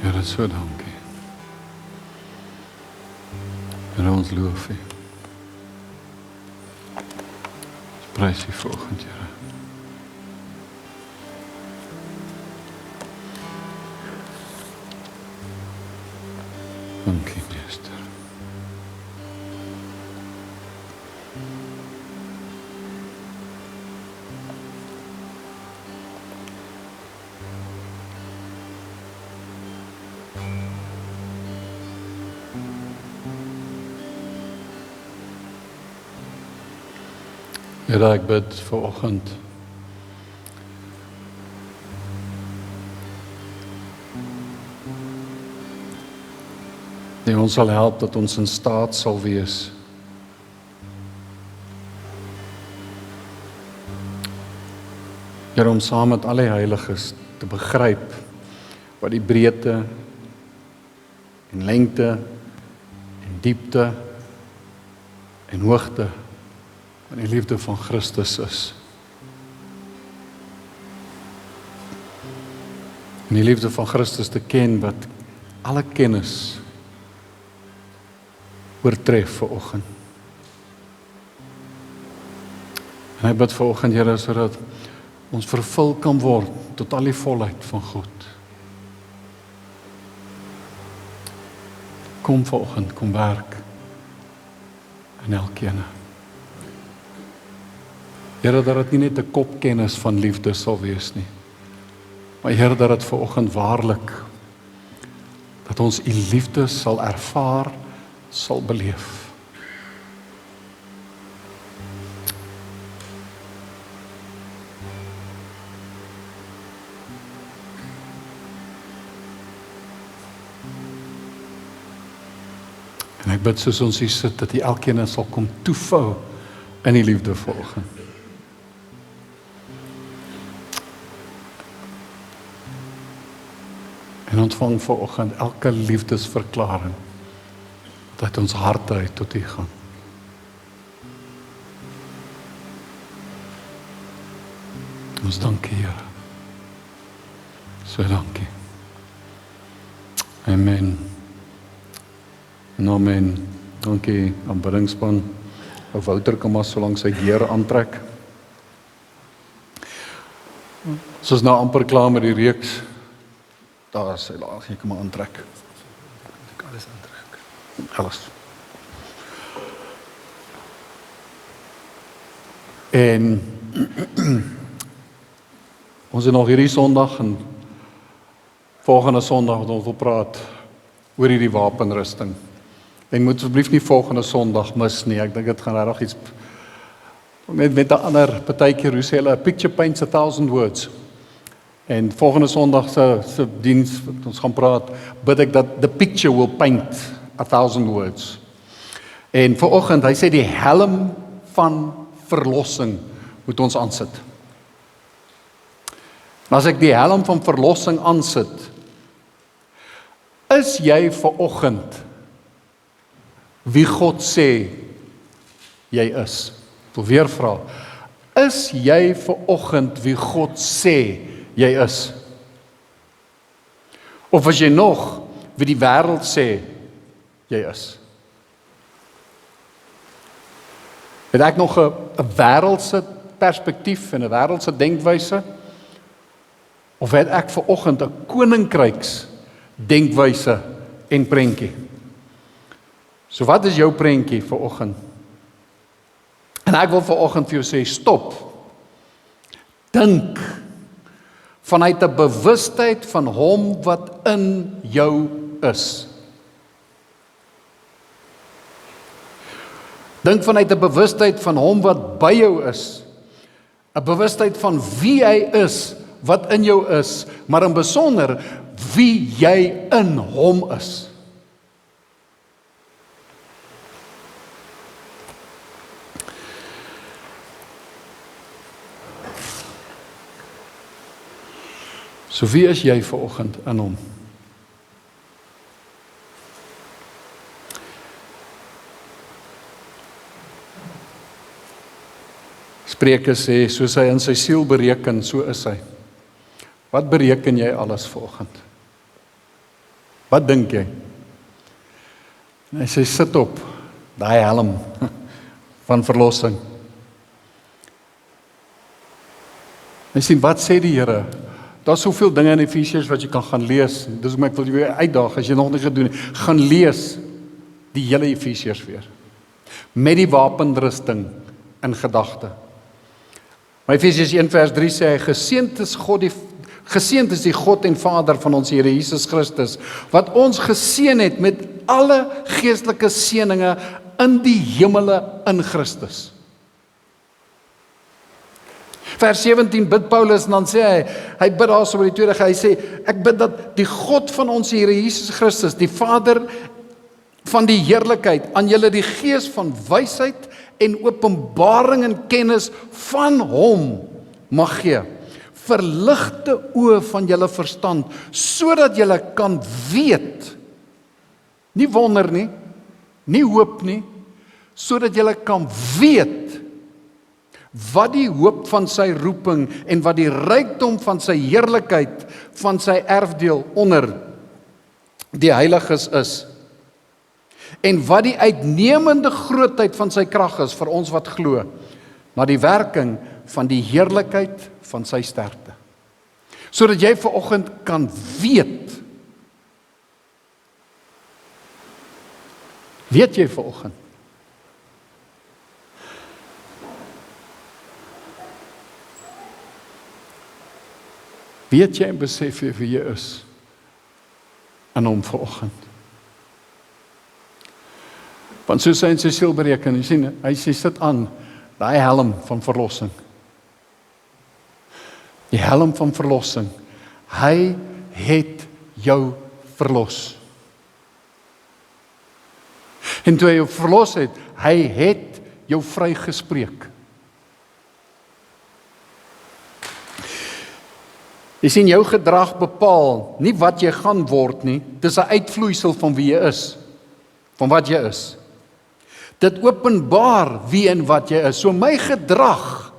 Here, so dankie. Here, ons loof U. Ons prys U vanoggend, Here. Dankie, Meester. Here, ek bid vanoggend dat ons sal help dat ons in staat sal wees Here, om saam met al die heiliges te begryp wat die breedte en lengte en diepte en hoogte van die liefde van Christus is. En die liefde van Christus te ken wat alle kennis oortref vanoggend. En ek bid vanoggend, Here, sodat ons vervul kan word tot al die volheid van God. Kom vanoggend, kom werk in elkeen. Here, dat dit nie net 'n kopkennis van liefde sal wees nie, maar Here, dat dit vanoggend waarlik, dat ons U liefde sal ervaar, sal beleef. En ek bid soos ons hier sit, dat U elkeen sal kom toevou in die liefde vanoggend. En ontvang vanoggend elke liefdesverklaring dat ons harte uit tot U gaan. Ons dankie, Here. So dankie. Amen. En amen. Dankie, aanbiddingspan. Ou Wouter kan maar solank sy gear aantrek. Ons is nou amper klaar met die reeks. Daar is hy, laat jy kan maar aantrek. Ek alles aantrek. Alles. En ons het nog hierdie Sondag en volgende Sondag wat ons wil praat oor hierdie wapenrusting. En moet asseblief nie volgende Sondag mis nie. Ek dink dit gaan regtig iets met 'n ander partykeer, hoe sê hulle, a picture paints 1,000 words. En volgende Sondag se diens wat ons gaan praat, bid ek dat the picture will paint 1,000 words. En vanoggend, hy sê die helm van verlossing moet ons aansit. En as ek die helm van verlossing aansit, is jy vanoggend wie God sê jy is? Ek wil weer vra, is jy vanoggend wie God sê jy is? Of is jy nog wie die wêreld sê jy is? Het ek nog 'n wêreldse perspektief en 'n wêreldse denkwyse? Of het ek vanoggend 'n koninkryks denkwyse en prentjie? So wat is jou prentjie vanoggend? En ek wil vanoggend vir jou sê, stop. Dink vanuit 'n bewustheid van hom wat in jou is. Dink vanuit 'n bewustheid van hom wat by jou is. 'n Bewustheid van wie hy is, wat in jou is, maar in besonder wie jy in hom is. So wie is jy vanoggend in hom? Spreuke sê, soos hy in sy siel bereken, so is hy. Wat bereken jy alles vanoggend? Wat dink jy? En hy sê, sit op, daai helm van verlossing. Hy sê, wat sê die Here? Daar's soveel dinge in Efesiërs wat jy kan gaan lees. Dis hoekom ek wil jou uitdaag, as jy nog nie gedoen het, gaan lees die hele Efesiërs weer. Met die wapenrusting in gedagte. Maar Efesiërs 1 vers 3 sê hy, geseënd is die God en Vader van ons Here Jesus Christus, wat ons geseën het met alle geestelike seëninge in die hemele in Christus. Vers 17 bid Paulus en dan sê hy bid daar so by die tweede, hy sê, ek bid dat die God van ons Here Jesus Christus, die Vader van die heerlikheid, aan julle die gees van wysheid en openbaring en kennis van hom mag gee. Verligte oë van julle verstand, sodat julle kan weet, nie wonder nie, nie hoop nie, sodat julle kan weet, wat die hoop van sy roeping en wat die rykdom van sy heerlikheid, van sy erfdeel onder die heiliges is. En wat die uitnemende grootheid van sy krag is vir ons wat glo, na die werking van die heerlikheid van sy sterkte. Sodat jy vanoggend kan weet. Weet jy vanoggend? Weet jy en besef jy wie jy is in hom vanoggend? Want soos hy in sy siel bereken, jy sien, hy sê sit aan daai helm van verlossing. Die helm van verlossing. Hy het jou verlos. En toe hy jou verlos het, hy het jou vrygespreek. Jy sien, jou gedrag bepaal nie wat jy gaan word nie, dis 'n uitvloeisel van wie jy is, van wat jy is. Dit openbaar wie en wat jy is. So my gedrag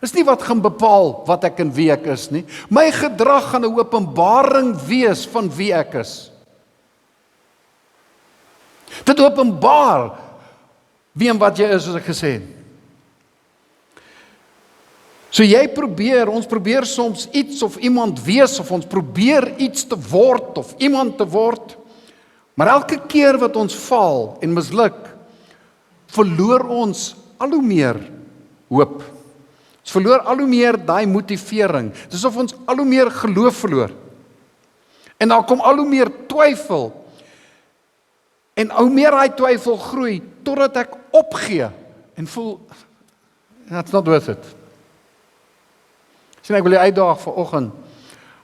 is nie wat gaan bepaal wat ek en wie ek is nie. My gedrag gaan 'n openbaring wees van wie ek is. Dit openbaar wie en wat jy is, soos ek gesê het. So ons probeer soms iets of iemand wees, of ons probeer iets te word, of iemand te word, maar elke keer wat ons val en misluk, verloor ons al hoe meer hoop. Ons verloor al hoe meer daai motivering. Dis of ons al hoe meer geloof verloor. En daar kom al hoe meer twyfel. En hoe meer daai twyfel groei, totdat ek opgee en voel, that's not worth it. Sien, ek wil jy uitdaag vanoggend,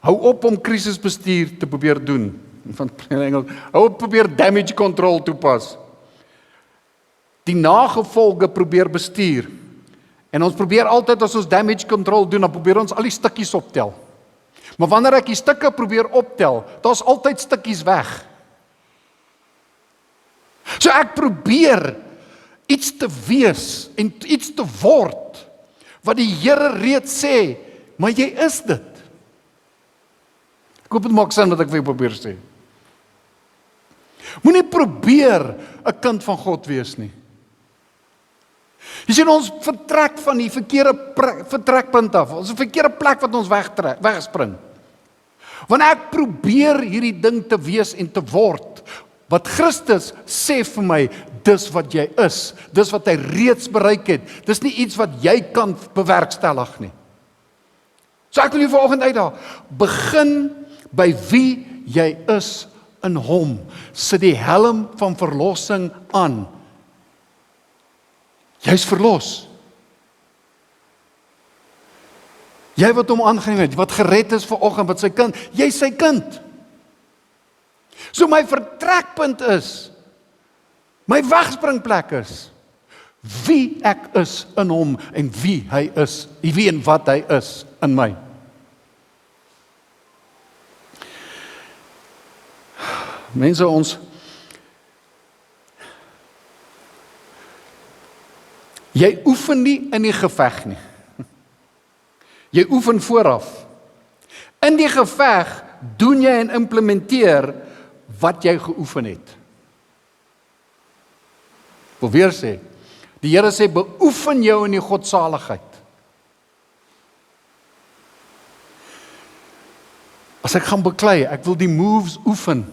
hou op om krisisbestuur te probeer doen. Van Engels, hou op probeer damage control toepas. Die nagevolge probeer bestuur. En ons probeer altyd as ons damage control doen, dan probeer ons al die stukkies optel. Maar wanneer ek die stukke probeer optel, daar's altyd stukkies weg. So ek probeer iets te wees en iets te word, wat die Here reeds sê, maar jy is dit. Ek hoop dit maak sin wat ek vir jou probeer sê. Moenie probeer 'n kind van God wees nie. Jy sien, ons vertrek van die verkeerde vertrekpunt af. Ons 'n verkeerde plek wat ons wegspring. Wanneer ek probeer hierdie ding te wees en te word, wat Christus sê vir my, dis wat jy is. Dis wat hy reeds bereik het. Dis nie iets wat jy kan bewerkstellig nie. So ek wil jou vanoggend uitdaag. Begin by wie jy is in hom. Sit die helm van verlossing aan. Jy's verlos. Jy wat hom aangeneem het, wat gered is vanoggend, wat sy kind, jy's sy kind. So my vertrekpunt is, my wegspringplek is, wie ek is in hom en wie hy is, wie en wat hy is in my. Mense, jy oefen nie in die geveg nie. Jy oefen vooraf. In die geveg doen jy en implementeer wat jy geoefen het. Ek wil weer sê, die Here sê, beoefen jou in die godsaligheid. As ek gaan beklei, ek wil die moves oefen,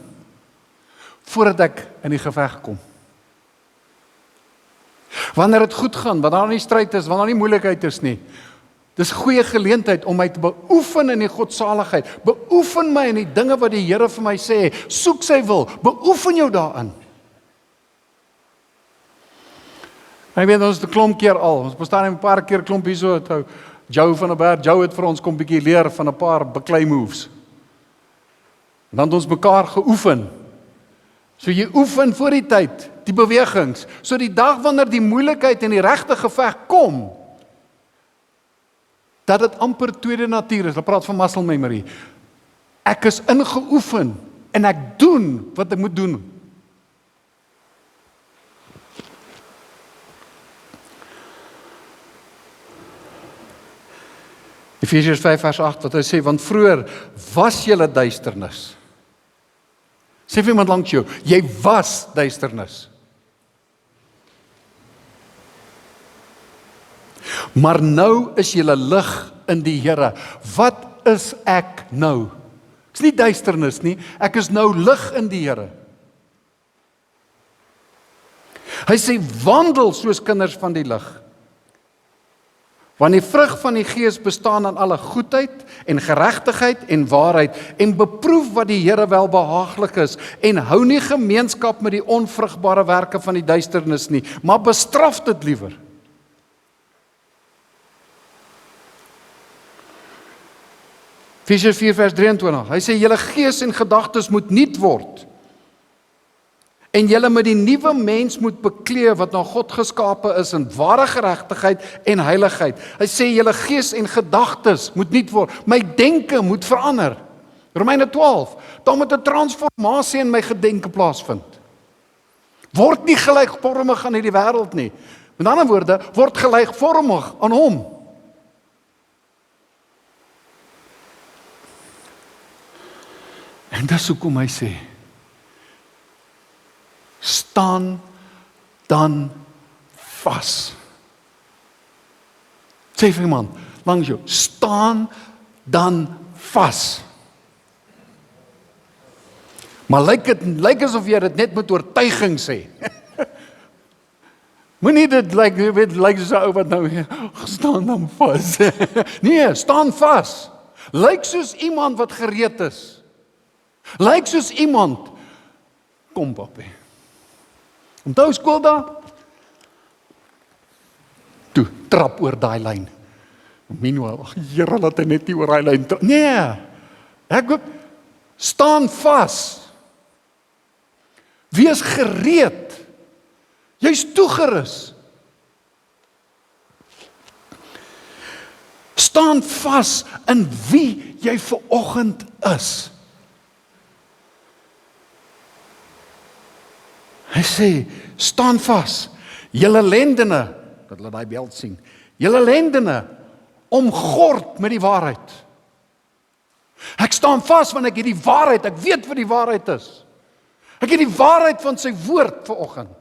voordat ek in die geveg kom. Wanneer dit goed gaan, wanneer daar nie stryd is, wanneer daar nie moeilikheid is nie, dis goeie geleentheid om my te beoefen in die godsaligheid. Beoefen my in die dinge wat die Here vir my sê. Soek sy wil, beoefen jou daarin. Ek weet, ons het 'n klomp keer al, ons bestaan 'n paar keer klomp hier so, Joe van der Berg, Joe het vir ons kom bietjie leer van 'n paar beklei moves. En dan het ons mekaar geoefen. So jy oefen voor die tyd, die bewegings, so die dag wanneer die moeilikheid en die regte geveg kom, dat dit amper tweede natuur is. Hulle praat van muscle memory. Ek is ingeoefen en ek doen wat ek moet doen. Efesiërs 5 vers 8 wat hy sê, want vroeër was julle duisternis. Sê vir iemand langs jou, jy was duisternis. Maar nou is julle lig in die Here. Wat is ek nou? Ek is nie duisternis nie, ek is nou lig in die Here. Hy sê, wandel soos kinders van die lig. Want die vrug van die Gees bestaan aan alle goedheid en geregtigheid en waarheid en beproef wat die Here wel behaaglik is en hou nie gemeenskap met die onvrugbare werke van die duisternis nie, maar bestraf dit liewer. Efesiërs 4 vers 23, hy sê, julle gees en gedagtes moet nuut word. En julle met die nuwe mens moet bekleed wat na God geskape is in ware geregtigheid en heiligheid. Hy sê julle gees en gedagtes moet nuut word. My denke moet verander. Romeine 12. Daar moet 'n transformasie in my gedenke plaasvind. Word nie gelykvormig aan hierdie wêreld nie. Met ander woorde, word gelykvormig aan hom. En dis hoekom hy sê, staan dan vas. Sê vir iemand langs jou, staan dan vas. Maar lyk asof jy dit net met oortuiging sê. Moenie dit lyk so ou wat nou staan dan vas. Nee, staan vas. Lyk soos iemand wat gereed is. Lyk soos iemand, kom papie. Onthou skool daar? Toe, trap oor daai lyn. Meanwhile, Here, laat hy net nie oor daai lyn trap. Nee, ek ook, staan vas. Wees gereed. Jy's toegerus. Staan vas in wie jy vanoggend is. Hy sê, staan vas, julle lendene, dat hulle daai beeld sien, julle lendene, omgord met die waarheid. Ek staan vas want ek het die waarheid, ek weet wat die waarheid is. Ek het die waarheid van sy woord vanoggend.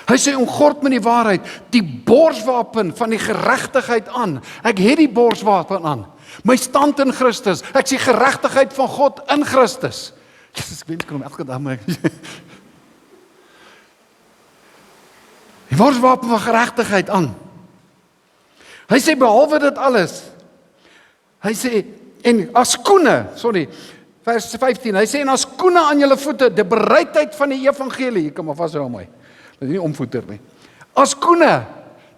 Hy sê, omgord met die waarheid, die borswapen van die geregtigheid aan. Ek het die borswapen aan. My stand in Christus, ek sê geregtigheid van God in Christus. Jesus, ek wens kan hom elke dag my. Die borswapen van geregtigheid aan. Hy sê behalwe dit alles. Hy sê en as skoene, vers 15. Hy sê en as skoene aan julle voete, die bereidheid van die evangelie. Ek kan maar vashou aan my. Dat jy nie omvoeter nie. As skoene,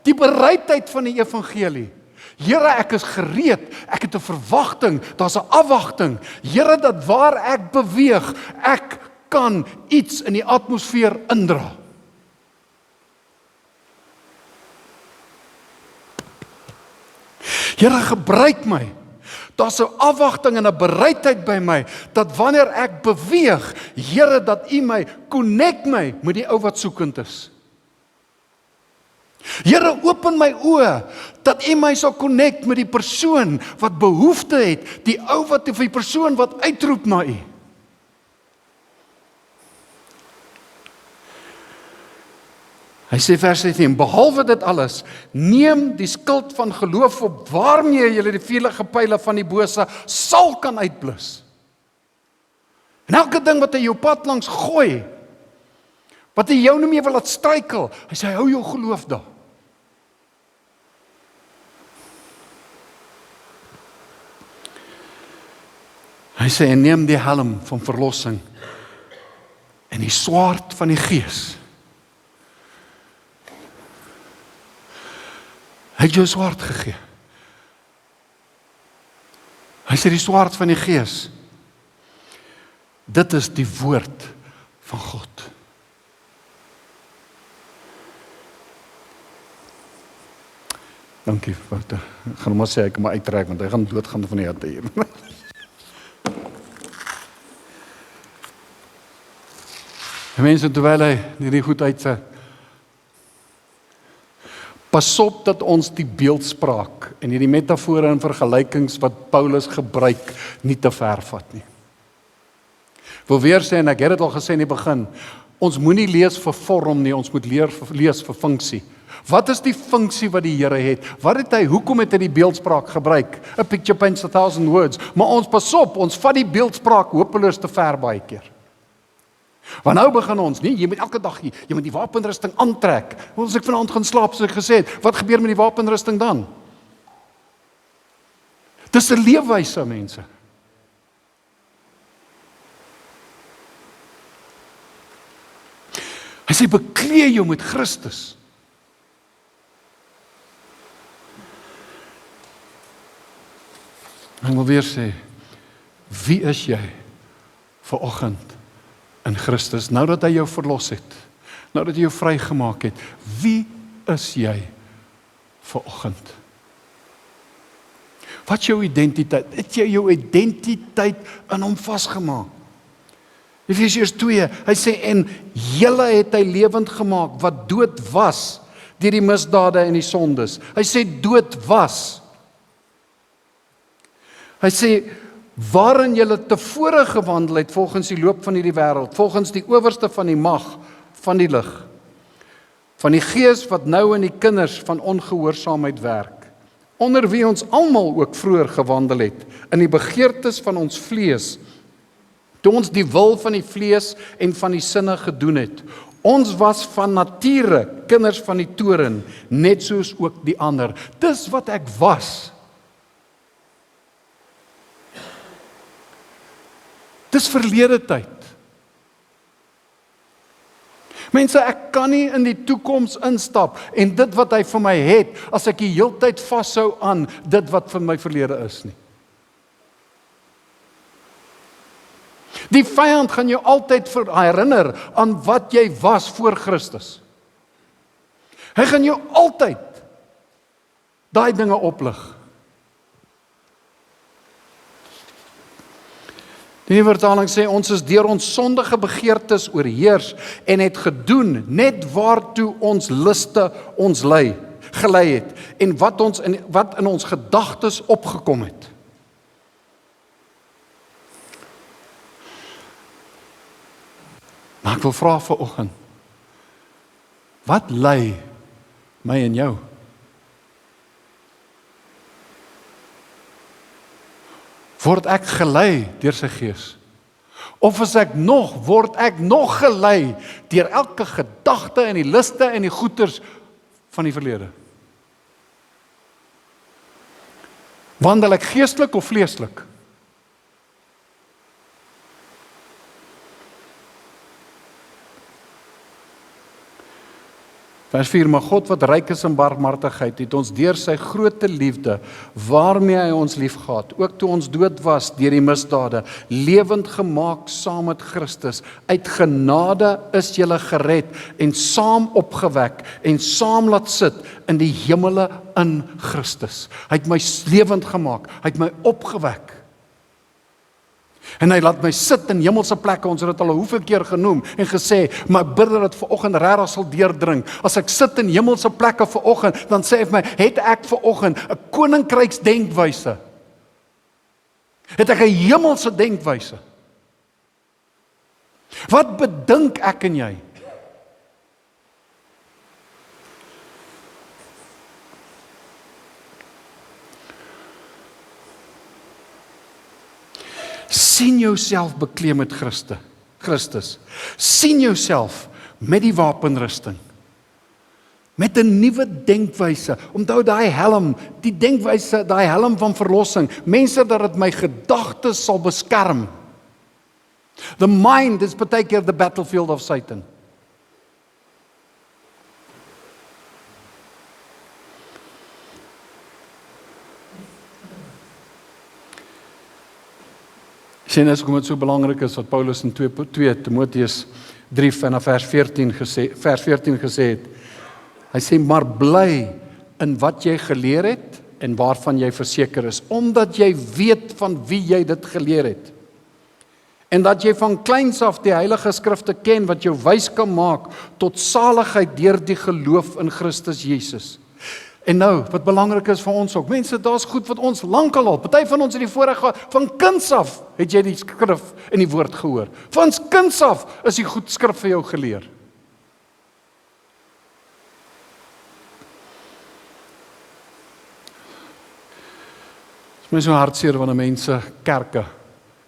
die bereidheid van die evangelie. Here, ek is gereed, ek het 'n verwagting, daar's 'n afwagting. Here, dat waar ek beweeg, ek kan iets in die atmosfeer indra. Here, gebruik my. Daar's 'n afwagting en 'n bereidheid by my, dat wanneer ek beweeg, Here, dat U my, connect my met die ou wat soekend is. Here, open my oë, dat U my sal connect met die persoon wat behoefte het, die ou wat of die persoon wat uitroep na U. Hy sê vers 16, behalwe dit alles, neem die skild van geloof op, waarmee julle die vuurige pyle van die bose sal kan uitblus. En elke ding wat hy jou pad langs gooi, wat hy jou nie meer wil laat struikel, hy sê, hou jou geloof daar. Hy sê, en neem die helm van verlossing en die swaard van die Gees. Hy het jou swaard gegee. Hy sê die swaard van die Gees. Dit is die woord van God. Dankie, Wouter. Ek gaan maar sê, ek kan maar uittrek, want hy gaan doodgaan van die hitte hier. Mense, terwyl hy hierdie goed uitse, pas op dat ons die beeldspraak en hierdie metafore en vergelykings wat Paulus gebruik nie te ver vat nie. Ek wil weer sê, en ek het dit al gesê in die begin, ons moenie lees vir vorm nie, ons moet lees vir funksie. Wat is die funksie wat die Here het? Wat het hy, hoekom het hy die beeldspraak gebruik? A picture paints 1,000 words. Maar ons pas op, ons vat die beeldspraak hopeloos te ver baie keer. Want nou begin ons, nie, jy moet elke dag, jy moet die wapenrusting aantrek. As ek vanaand gaan slaap, soos ek gesê het, wat gebeur met die wapenrusting dan? Dis 'n leefwyse, mense. Hy sê, beklee jou met Christus. Ek wil weer sê, wie is jy vanoggend in Christus, nou dat hy jou verlos het, nou dat hy jou vrygemaak het, wie is jy vanoggend? Wat is jou identiteit? Het jy jou identiteit in hom vasgemaak? Efesiërs 2, hy sê, en julle het hy lewend gemaak, wat dood was, deur die misdade en die sondes. Hy sê dood was. Hy sê, waarin julle tevore gewandel het, volgens die loop van hierdie wêreld, volgens die owerste van die mag van die lig, van die gees wat nou in die kinders van ongehoorsaamheid werk, onder wie ons almal ook vroeër gewandel het, in die begeertes van ons vlees, toe ons die wil van die vlees en van die sinne gedoen het. Ons was van nature kinders van die toorn, net soos ook die ander. Dis wat ek was. Dis verlede tyd. Mense, ek kan nie in die toekoms instap en dit wat hy vir my het, as ek die heeltyd vashou aan dit wat vir my verlede is nie. Die vyand gaan jou altyd herinner aan wat jy was voor Christus. Hy gaan jou altyd daai dinge oplig. Die nuwe vertaling sê, ons is deur ons sondige begeertes oorheers en het gedoen net waartoe ons liste ons gelei het en wat in ons gedagtes opgekom het. Maar ek wil vra vanoggend, wat lei my en jou? Word ek gelei deur sy Gees? Of word ek nog gelei deur elke gedagte en die liste en die goeters van die verlede? Wandel ek geestelik of vleeslik? Vers 4, maar God wat ryk is in barmhartigheid, het ons deur sy groote liefde, waarmee hy ons liefgehad, ook toe ons dood was deur die misdade, lewend gemaak saam met Christus. Uit genade is julle gered en saam opgewek en saam laat sit in die hemele in Christus. Hy het my lewend gemaak, hy het my opgewek. En hy laat my sit in hemelse plekke, ons het dit al hoeveel keer genoem, en gesê, maar ek bid dat dit vanoggend regtig sal deurdring. As ek sit in hemelse plekke vanoggend, dan sê hy vir my, het ek vanoggend 'n koninkryksdenkwyse? Het ek 'n hemelse denkwyse? Wat bedink ek en jy? Sien jouself bekleed met Christus. Sien jouself met die wapenrusting. Met 'n nuwe denkwyse. Onthou daai helm, die denkwyse, daai helm van verlossing. Mense, dat dit my gedagtes sal beskerm. The mind is baie keer the battlefield of Satan. Sien as kom dit so belangrik is wat Paulus in 2 Timoteus 3 vanaf vers 14 gesê het. Hy sê, maar bly in wat jy geleer het en waarvan jy verseker is, omdat jy weet van wie jy dit geleer het. En dat jy van kleins af die heilige skrifte ken wat jou wys kan maak tot saligheid deur die geloof in Christus Jesus. En nou, wat belangrik is vir ons ook, mense, daar's goed wat ons lankal al, party van ons het die voorreg gehad, van kinds af het jy die skrif en die woord gehoor. Van kinds af is die goed skrif vir jou geleer. Dit is my so hartseer wanneer mense kerke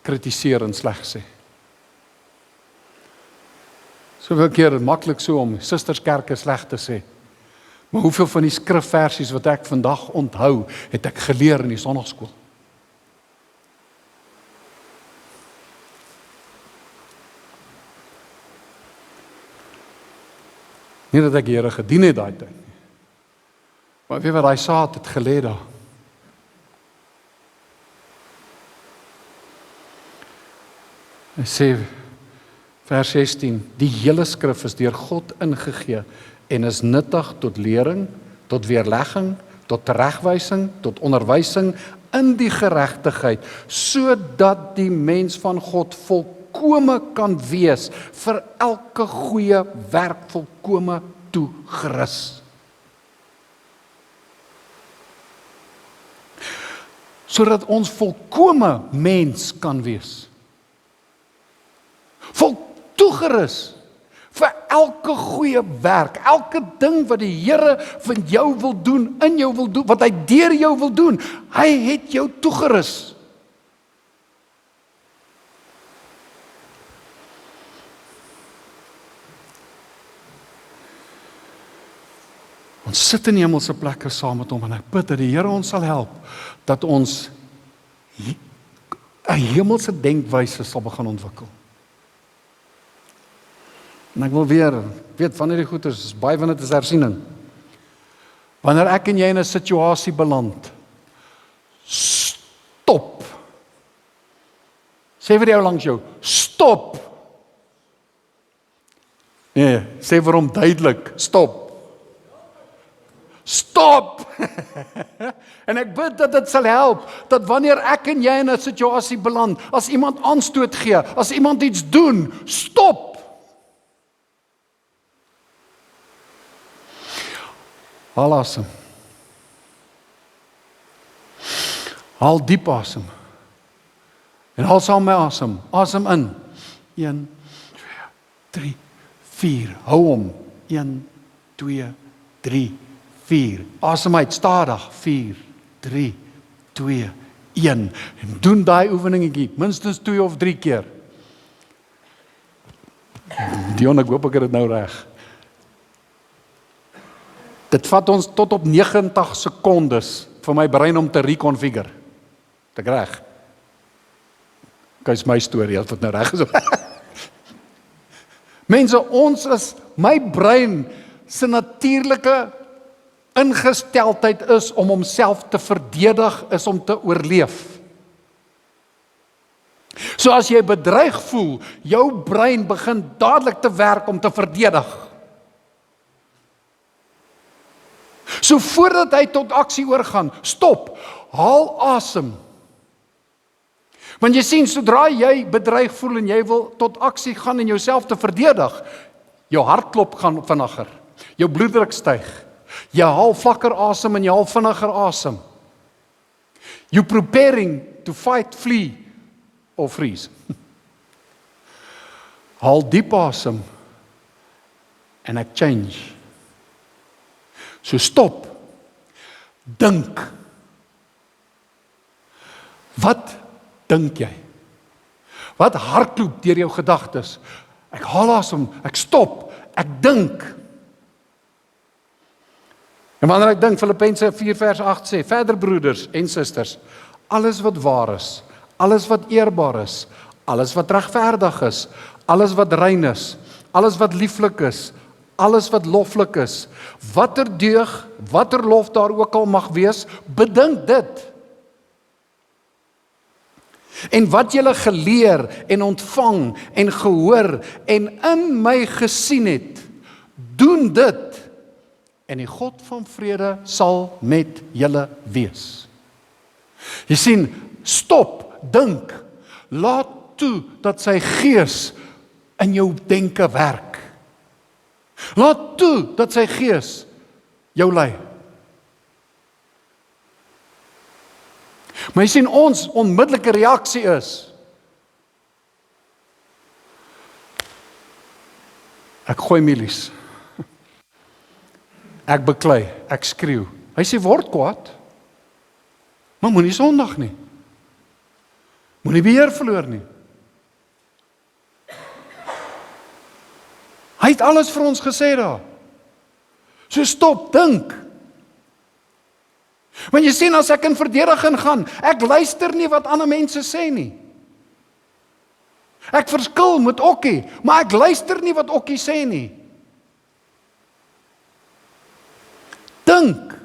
kritiseer en sleg sê. Soveel keer maklik so om sisterskerke sleg te sê. Maar hoeveel van die skrifversies wat ek vandag onthou, het ek geleer in die sonnaarskool? Nie dat ek die Here gedien het daai tyd nie. Maar weet wat, daai saad het gelê daar. Hy sê, vers 16, die hele skrif is deur God ingegee en is nuttig tot lering, tot weerlegging, tot teregwysing, tot onderwysing in die geregtigheid, sodat die mens van God volkome kan wees, vir elke goeie werk volkome toegerus. Sodat ons volkome mens kan wees. Toegerus vir elke goeie werk, elke ding wat die Here van jou wil doen, in jou wil doen, wat hy deur jou wil doen, hy het jou toegerus. Ons sit in hemelse plekke saam met hom en ek bid dat die Here ons sal help, dat ons 'n hemelse denkwyse sal begin ontwikkel. En ek wil weer, weet van hierdie goeters, is baie van dit is hersiening. Wanneer ek en jy in 'n situasie beland, stop. Sê vir jou langs jou, stop. Nee, sê vir hom duidelik, stop. Stop! En ek bid dat dit sal help, dat wanneer ek en jy in 'n situasie beland, as iemand aanstoot gee, as iemand iets doen, stop! Haal asem. Haal diep asem. En haal saam my asem. Asem in. 1, 2, 3, 4. Hou hom. 1, 2, 3, 4. Asem uit, stadig. 4, 3, 2, 1. En doen daai oefeningetjie, minstens 2 of 3 keer. Dion, ek hoop ek het dit nou reg. Dit vat ons tot op 90 sekondes vir my brein om te reconfigure. Dit ek reg? Kyk, is my storie, as dit nou reg is. Mense, ons is, my brein se natuurlike ingesteldheid is om homself te verdedig, is om te oorleef. So as jy bedreig voel, jou brein begin dadelik te werk om te verdedig. So voordat hy tot aksie oorgaan, stop, haal asem. Want jy sien, sodra jy bedreig voel en jy wil tot aksie gaan en jouself te verdedig, jou hartklop gaan vinniger, jou bloeddruk styg, jy haal vlakker asem en jy haal vinniger asem. You preparing to fight, flee or freeze. Haal diep asem en ek change. So stop, dink. Wat dink jy? Wat hardloop deur jou gedagtes? Ek haal asem, ek stop, ek dink. En wanneer ek dink, Filippense 4 vers 8 sê, verder broeders en susters, alles wat waar is, alles wat eerbaar is, alles wat regverdig is, alles wat rein is, alles wat lieflik is, alles wat loflik is, watter deug, watter lof daar ook al mag wees, bedink dit. En wat julle geleer en ontvang en gehoor en in my gesien het, doen dit, en die God van vrede sal met julle wees. Jy sien, stop, dink, laat toe dat sy gees in jou denke werk. Laat toe dat sy gees jou lei. Maar jy sien, ons onmiddellike reaksie is, ek gooi mielies, ek beklei, ek skreeu. Hy sê, word kwaad, maar moenie sondig nie. Moenie beheer verloor nie. Hy het alles vir ons gesê daar. So stop, dink. Want jy sien, as ek in verdediging gaan, ek luister nie wat ander mense sê nie. Ek verskil met Okkie, maar ek luister nie wat Okkie sê nie. Dink.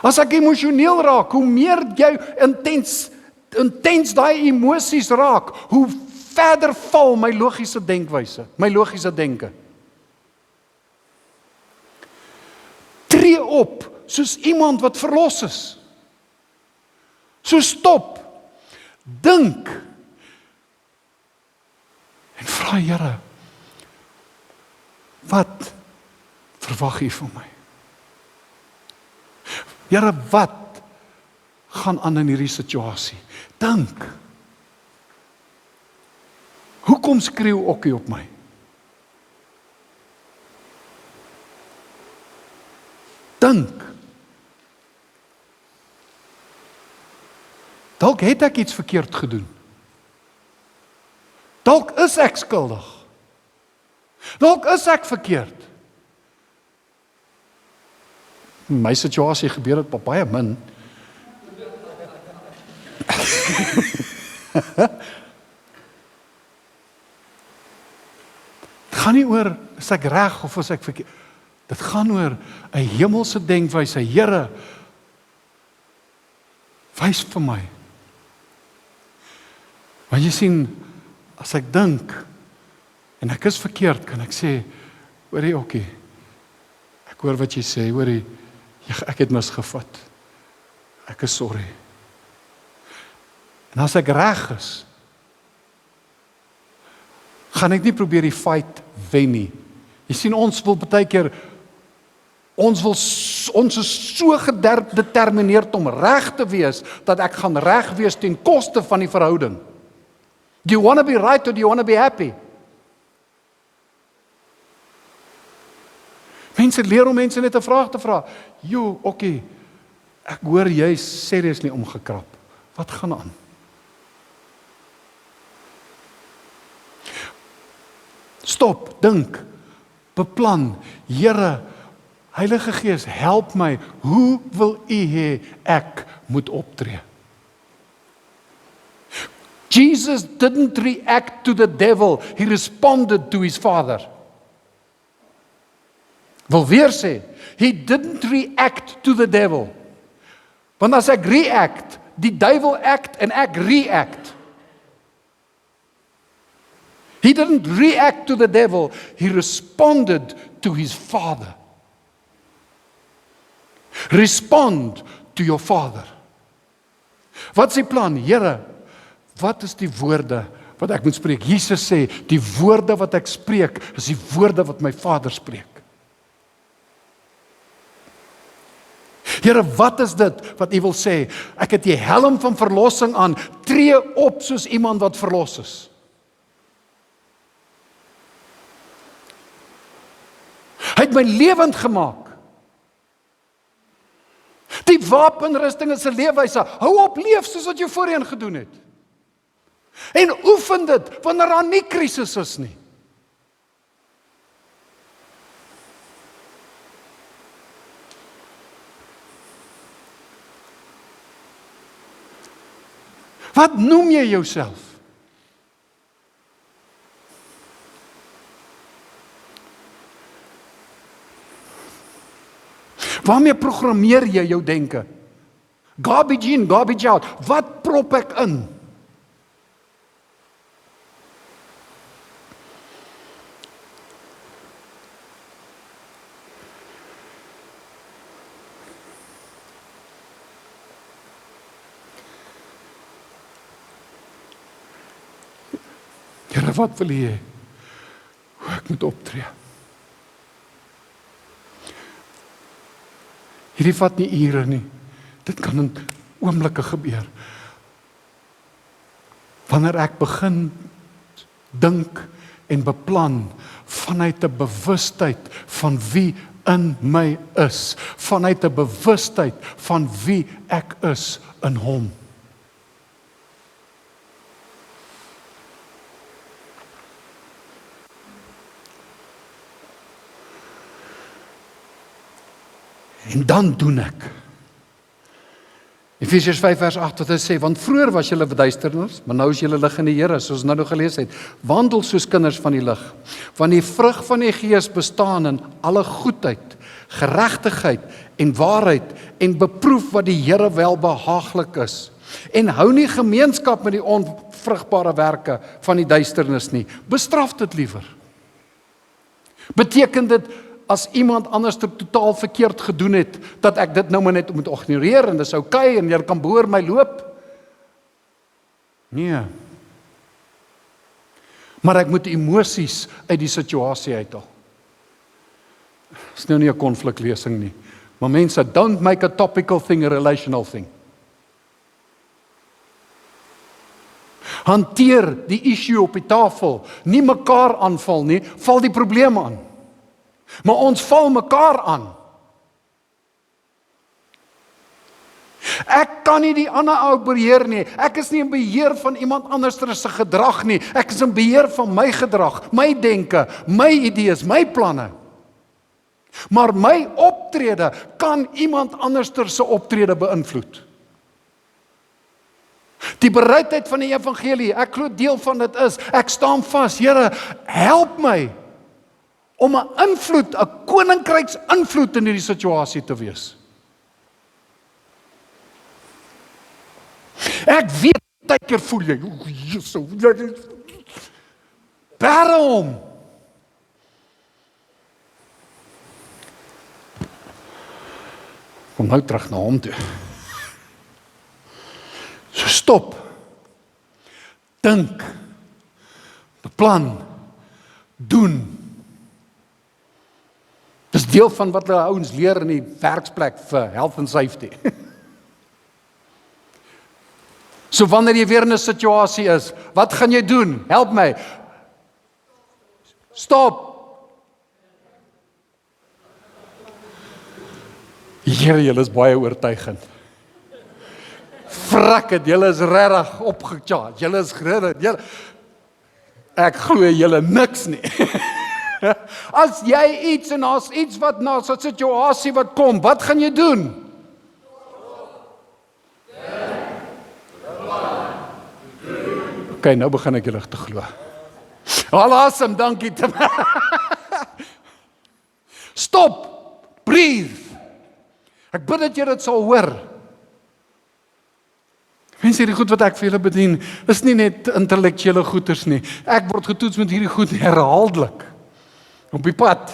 As ek emosioneel raak, hoe meer jy intens daai emosies raak, hoe verder val my logiese denkwyse, my logiese denke. Tree op soos iemand wat verlos is. So stop, dink en vra Here, wat verwag U van my? Here, wat gaan aan in hierdie situasie? Dink. Hoekom skreeu Okkie op my? Dink. Dalk het ek iets verkeerd gedoen. Dalk is ek skuldig. Dalk is ek verkeerd. In my situasie gebeur dit baie min. Dit gaan nie oor is ek reg of is ek verkeerd. Dit gaan oor 'n hemelse denkwyse. Here, wys vir my. Want jy sien, as ek dink en ek is verkeerd, kan ek sê, hoorie Okkie, ek hoor wat jy sê, hoorie, ek het misgevat. Ek is sorry. En as ek reg is, gaan ek nie probeer die fight wen nie. Jy sien, ons wil baie keer, ons is so gedetermineerd om reg te wees, dat ek gaan reg wees ten koste van die verhouding. Do you want to be right or do you want to be happy? Mense leer om mense net 'n vraag te vra. Jo, Okkie, ek hoor jy is seriously omgekrap. Wat gaan aan? Stop, dink, beplan. Here, Heilige Gees, help my. Hoe wil U hê ek moet optree? Jesus didn't react to the devil, he responded to his Father. Wil weer sê, he didn't react to the devil. Want as ek react, die duiwel act en ek react. He didn't react to the devil, he responded to his Father. Respond to your Father. Wat is die plan? Here, wat is die woorde wat ek moet spreek? Jesus sê, die woorde wat ek spreek, is die woorde wat my Vader spreek. Here, wat is dit wat U wil sê? Ek het die helm van verlossing aan, tree op soos iemand wat verlos is. Hy het my lewend gemaak. Die wapenrusting is 'n leefwyse. Hou op leef soos wat jy voorheen gedoen het. En oefen dit wanneer daar nie krisis is nie. Wat noem jy jouself? Waarmee programmeer jy jou denke? Garbage in, garbage out. Wat prop ek in? Here, wat wil jy? Hoe ek moet optree? Hierdie vat nie ure nie. Dit kan in oomblikke gebeur. Wanneer ek begin dink en beplan vanuit 'n bewustheid van wie in my is, vanuit 'n bewustheid van wie ek is in Hom. En dan doen ek. Efesiërs 5 vers 8 wat hy sê, want vroeër was julle duisternis, maar nou is julle lig in die Here, soos nou gelees het. Wandel soos kinders van die lig, want die vrug van die Gees bestaan in alle goedheid, geregtigheid en waarheid, en beproef wat die Here welbehaaglik is. En hou nie gemeenskap met die onvrugbare werke van die duisternis nie. Bestraf dit liewer. Beteken dit, as iemand anders dit totaal verkeerd gedoen het, dat ek dit nou maar net moet ignoreer en dis oukei en jy kan behoor my loop? Nee. Maar ek moet emosies uit die situasie uithaal. Dis nou nie 'n konfliklesing nie. Maar mense, don't make a topical thing a relational thing. Hanteer die issue op die tafel, nie mekaar aanval nie, val die probleem aan. Maar ons val mekaar aan. Ek kan nie die ander ou beheer nie. Ek is nie in beheer van iemand anders se gedrag nie. Ek is in beheer van my gedrag, my denke, my idees, my planne. Maar my optrede kan iemand anders se optrede beïnvloed. Die bereidheid van die evangelie, ek glo deel van dit is, ek staan vas, Here, help my om 'n invloed, 'n koninkryks invloed in hierdie situasie te wees. Ek weet, partykeer voel jy, bære hom. Kom nou terug na hom toe. So stop, dink, beplan, doen. Dis deel van wat hulle ouens leer in die werksplek vir health and safety. So wanneer jy weer in 'n situasie is, wat gaan jy doen? Help my. Stop. Here, julle is baie oortuigend. Frak het, julle is regtig opgecharge. Julle is regtig. Ek glo julle niks nie. As jy iets en as iets wat na so 'n situasie wat kom, wat gaan jy doen? Okay, nou begin ek julle te glo. Awesome, dankie. Stop, breathe. Ek bid dat jy dit sal hoor. Mense, hierdie goed wat ek vir julle bedien, is nie net intellektuele goeders nie. Ek word getoets met hierdie goed herhaaldelik. Op die pad.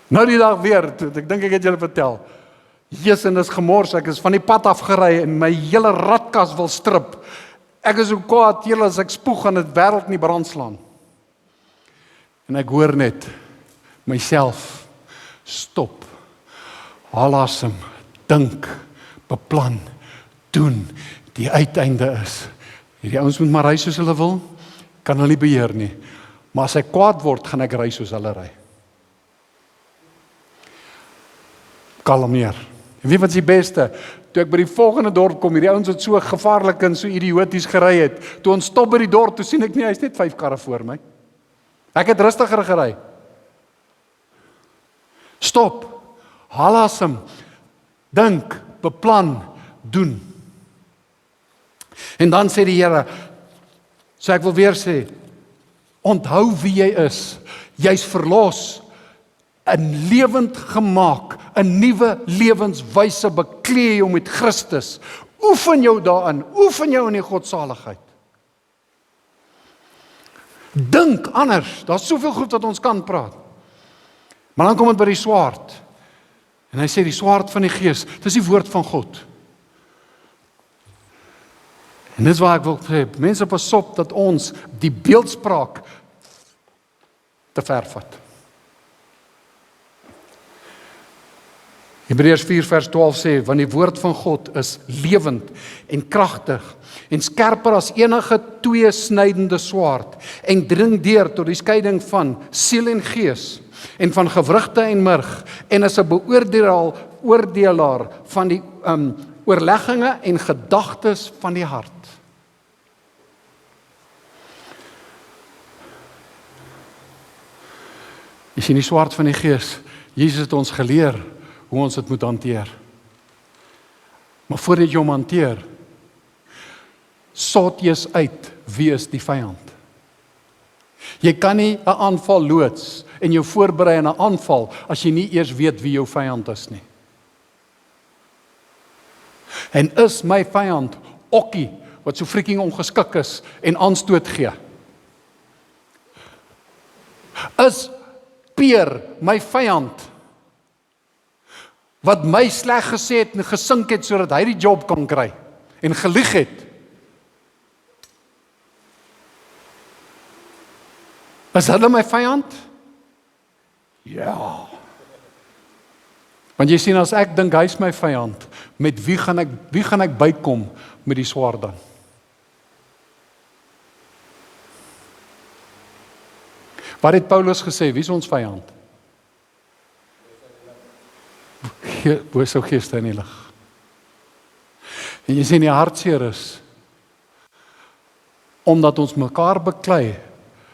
Nou die dag weer, ek dink ek het julle vertel, Jesus, en is gemors, ek is van die pad afgery en my hele radkas wil strip. Ek is so kwaad, Here, as ek spoeg aan dit wêreld in die brand slaan. En ek hoor net myself, stop, haal asem, dink, beplan, doen. Die uiteinde is, hierdie ouens moet maar ry soos hulle wil, kan hulle nie beheer nie. Maar as ek kwaad word, gaan ek ry soos hulle ry. Kalmeer. En weet wat is die beste? Toe ek by die volgende dorp kom, hierdie ouens het so gevaarlik en so idioties gery het. Toe ons stop by die dorp, toe sien ek nie, hy's net 5 karre voor my. Ek het rustiger gery. Stop, haal asem, dink, beplan, doen. En dan sê die Here, so ek wil weer sê, onthou wie jy is. Jy's verlos, 'n lewend gemaak, 'n nuwe lewenswyse beklee jou met Christus. Oefen jou daarin, oefen jou in die godsaligheid. Dink anders, daar's soveel goed wat ons kan praat. Maar dan kom dit by die swaard. En hy sê die swaard van die Gees, dis die woord van God. En dis waar ek wil sê, mense pas op dat ons die beeldspraak te ver vat. Hebreërs 4 vers 12 sê, want die woord van God is lewend en kragtig en skerper as enige tweesnydende swaard en dring deur tot die skeiding van siel en gees en van gewrigte en murg en is 'n oordelaar van die oorlegginge en gedagtes van die hart. Jy sien die swaard van die Gees. Jesus het ons geleer hoe ons dit moet hanteer. Maar voordat jy hom hanteer, sort jy uit wie is die vyand. Jy kan nie 'n aanval loods en jou voorberei aan 'n aanval as jy nie eers weet wie jou vyand is nie. En is my vyand Okkie wat so freaking ongeskik is en aanstoot gee? Is Peer my vyand wat my sleg gesê het en gesink het sodat hy die job kan kry en gelieg het? Is hulle my vyand? Ja. Want jy sien, as ek dink hy's my vyand, met wie gaan ek bykom met die swaard dan? Wat het Paulus gesê, wie is ons vyand? Bose geeste in die lig. En jy sien, die hartseer is, omdat ons mekaar beklei,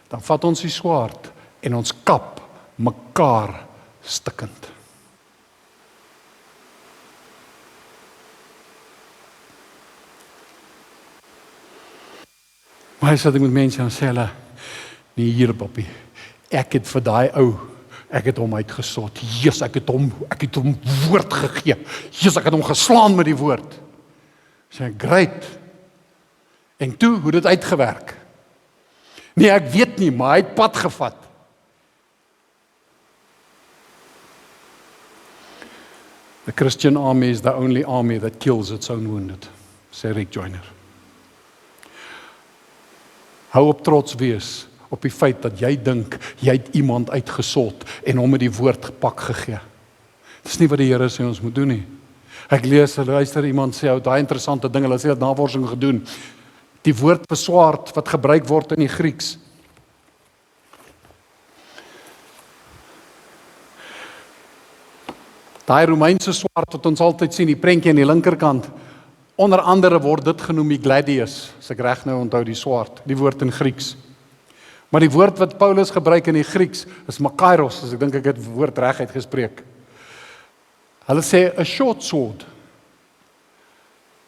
dan vat ons die swaard en ons kap mekaar stikkend. Maar hy sit met mense en sê hulle, nee hier papi, ek het vir daai ou, ek het hom uitgesot. Jesus, ek het hom woord gegee. Jesus, ek het hom geslaan met die woord. Sê ek, great. En toe, hoe dit uitgewerk? Nee, ek weet nie, maar hy het pad gevat. The Christian army is the only army that kills its own wounded, sê Rick Joyner. Hou op trots wees op die feit dat jy dink, jy het iemand uitgesot en hom met die woord gepak gegee. Dis nie wat die Here sê ons moet doen nie. Ek luister iemand sê, daai interessante ding, hulle sê dat navorsing gedoen, die woord vir swaard wat gebruik word in die Grieks. Daai Romeinse swaard wat ons altyd sien, die prentjie aan die linkerkant, onder andere word dit genoem die gladius, as ek reg nou onthou die swaard, die woord in Grieks. Maar die woord wat Paulus gebruik in die Grieks is makairos, as ek dink ek het woord reg uitgespreek. Hulle sê 'n short sword.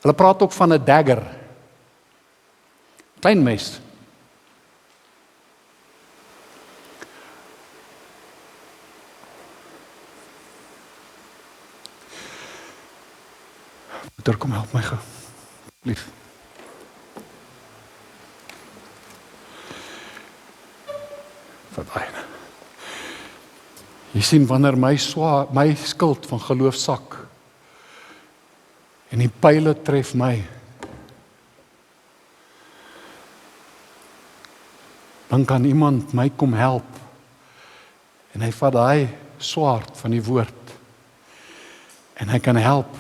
Hulle praat ook van 'n dagger. Klein mes. Moeder, kom help my gou. Lief. Verbyne. Jy sien, wanneer my skuld van geloof sak, en die pyle tref my, dan kan iemand my kom help, en hy vat daai swaard van die woord, en hy kan help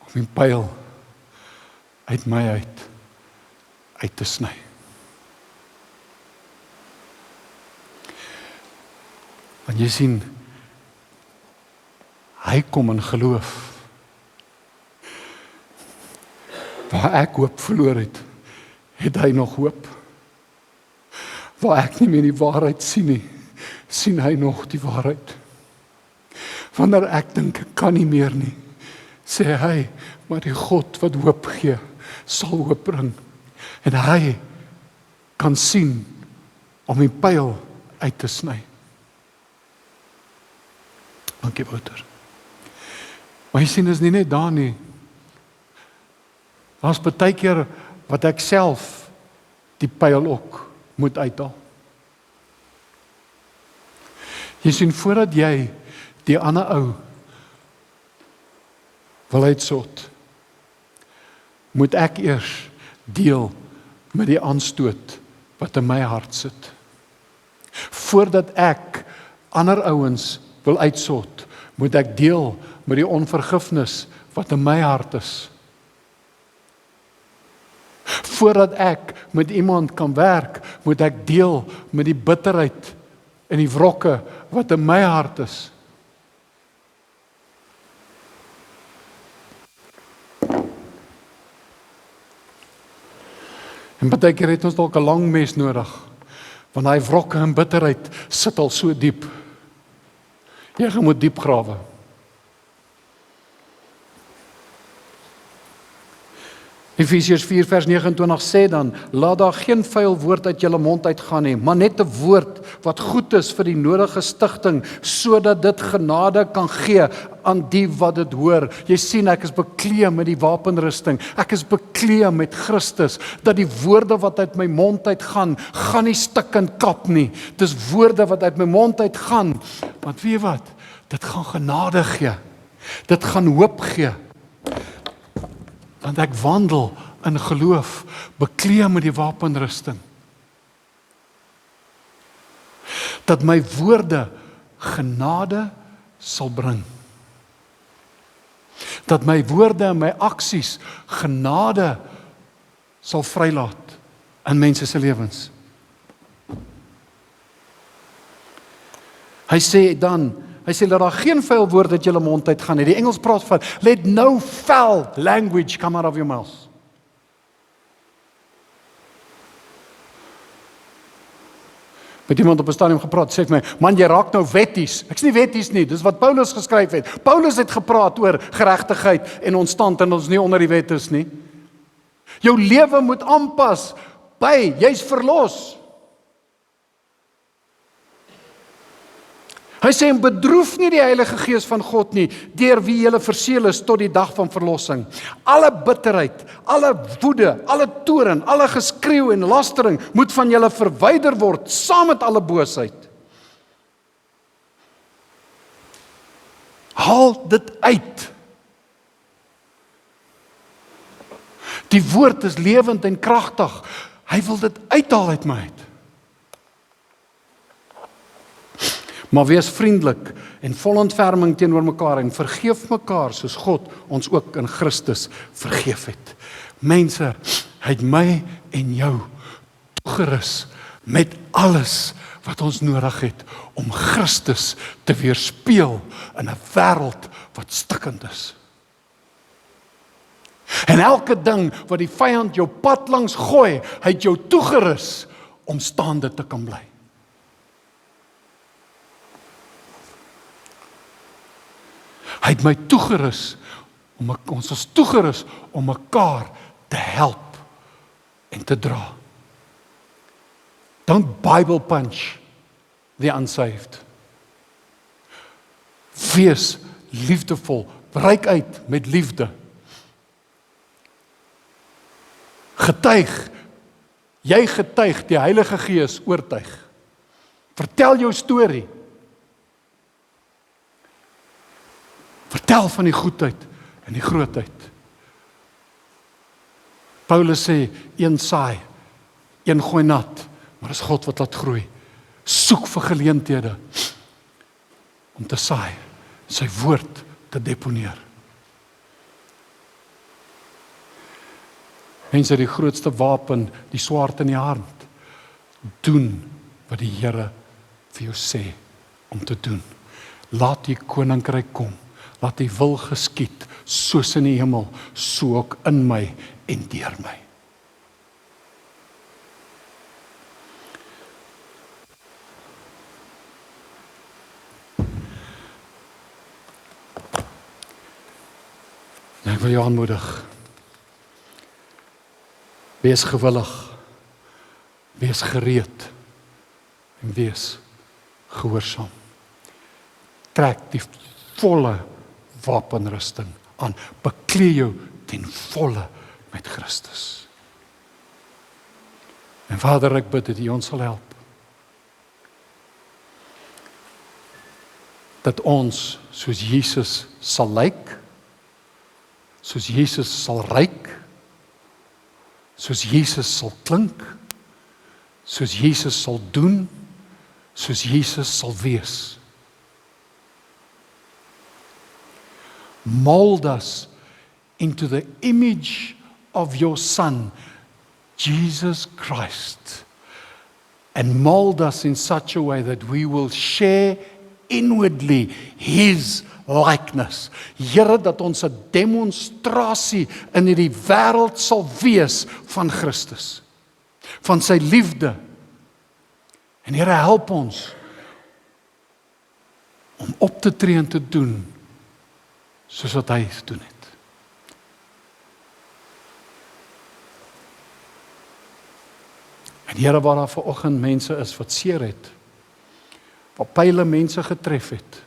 om die pyl uit my uit te sny. Want jy sien, hy kom in geloof. Waar ek hoop verloor het, het hy nog hoop. Waar ek nie meer die waarheid sien nie, sien hy nog die waarheid. Wanneer ek dink, ek kan nie meer nie, sê hy, maar die God wat hoop gee, sal hoop bring. En hy kan sien om die pyl uit te sny. Dankie, Wouter. Maar jy sien, is nie net daar nie. Daar's baie keer wat ek self die pyl ook moet uithaal. Jy sien, voordat jy die ander ou wil uitsort, moet ek eers deel met die aanstoot wat in my hart sit. Voordat ek ander ouens wil uitsort, moet ek deel met die onvergifnis wat in my hart is. Voordat ek met iemand kan werk, moet ek deel met die bitterheid en die wrokke wat in my hart is. En baie keer het ons dalk 'n lang mes nodig, want daai wrokke en bitterheid sit al so diep. Jy moet diep grawe. Efesiërs 4 vers 29 sê dan, laat daar geen vuil woord uit julle mond uitgaan nie, maar net 'n woord wat goed is vir die nodige stigting, sodat dit genade kan gee aan die wat dit hoor. Jy sien, ek is bekleed met die wapenrusting, ek is bekleed met Christus, dat die woorde wat uit my mond uitgaan, gaan nie stik en kap nie. Dis woorde wat uit my mond uitgaan, want weet jy wat? Dit gaan genade gee, dit gaan hoop gee. Want ek wandel in geloof, bekleed met die wapenrusting. Dat my woorde genade sal bring. Dat my woorde en my aksies genade sal vrylaat in mense se lewens. Hy sê dat daar geen vuil woord uit julle mond uitgaan nie. Die Engels praat van, let no foul language come out of your mouth. Met iemand op 'n stadium gepraat, sê vir my, man, jy raak nou wetties. Ek's nie wetties nie, dis wat Paulus geskryf het. Paulus het gepraat oor geregtigheid en ons stand en ons nie onder die wet is nie. Jou lewe moet aanpas by, jy's verlos. Hy sê, en bedroef nie die Heilige Gees van God nie, deur wie julle verseël is tot die dag van verlossing. Alle bitterheid, alle woede, alle toorn, alle geskreeu en lastering moet van julle verwyder word, saam met alle boosheid. Haal dit uit. Die woord is lewend en kragtig. Hy wil dit uithaal uit my uit. Maar wees vriendelik en vol ontferming teenoor mekaar en vergeef mekaar soos God ons ook in Christus vergeef het. Mense, hy het my en jou toegerus met alles wat ons nodig het om Christus te weerspieël in 'n wêreld wat stikkend is. En elke ding wat die vyand jou pad langs gooi, hy het jou toegerus om staande te kan bly. Hy het my toegerus, ons is toegerus om mekaar te help en te dra. Don't Bible punch the unsaved. Wees liefdevol, reik uit met liefde. Getuig, jy getuig, die Heilige Gees oortuig. Vertel jou storie. Vertel van die goedheid in die grootheid. Paulus sê, een saai, een gooi nat, maar is God wat laat groei. Soek vir geleenthede om te saai, sy woord te deponeer. Mense, die grootste wapen, die swaard in die hand, doen wat die Here vir jou sê om te doen. Laat die koninkryk kom, laat die wil geskied, soos in die hemel, so ook in my en deur my. En ek wil jou aanmoedig, wees gewillig, wees gereed en wees gehoorsaam. Trek die volle wapenrusting aan, beklee jou ten volle met Christus. En Vader, ek bid dat U ons sal help, dat ons soos Jesus sal lyk, soos Jesus sal ryk, soos Jesus sal klink, soos Jesus sal doen, soos Jesus sal wees. Mold us into the image of your Son, Jesus Christ, and mold us in such a way that we will share inwardly His likeness. Here, dat ons 'n demonstrasie in hierdie wêreld sal wees van Christus, van sy liefde. En Here, help ons om op te tree en te doen soos wat hy gedoen het. En Here, waar daar vanoggend mense is wat seer het, waar pyle mense getref het,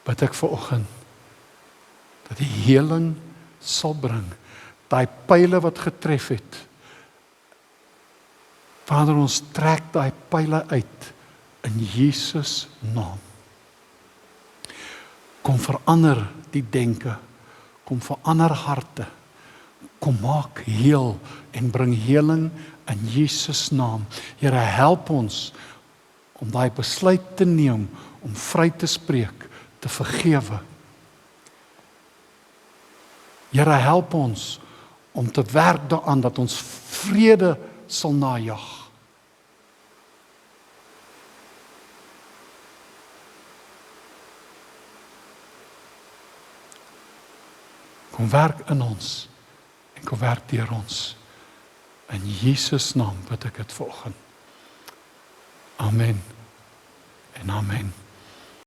bid ek vanoggend dat die heling sal bring, daai pyle wat getref het. Vader, ons trek daai pyle uit in Jesus naam. Kom verander die denke, kom verander harte, kom maak heel en bring heling in Jesus naam. Here, help ons om daai besluit te neem, om vry te spreek, te vergewe. Here, help ons om te werk daaraan dat ons vrede sal najag. Kom werk in ons en kom werk deur ons. In Jesus naam bid ek dit vanoggend. Amen en amen.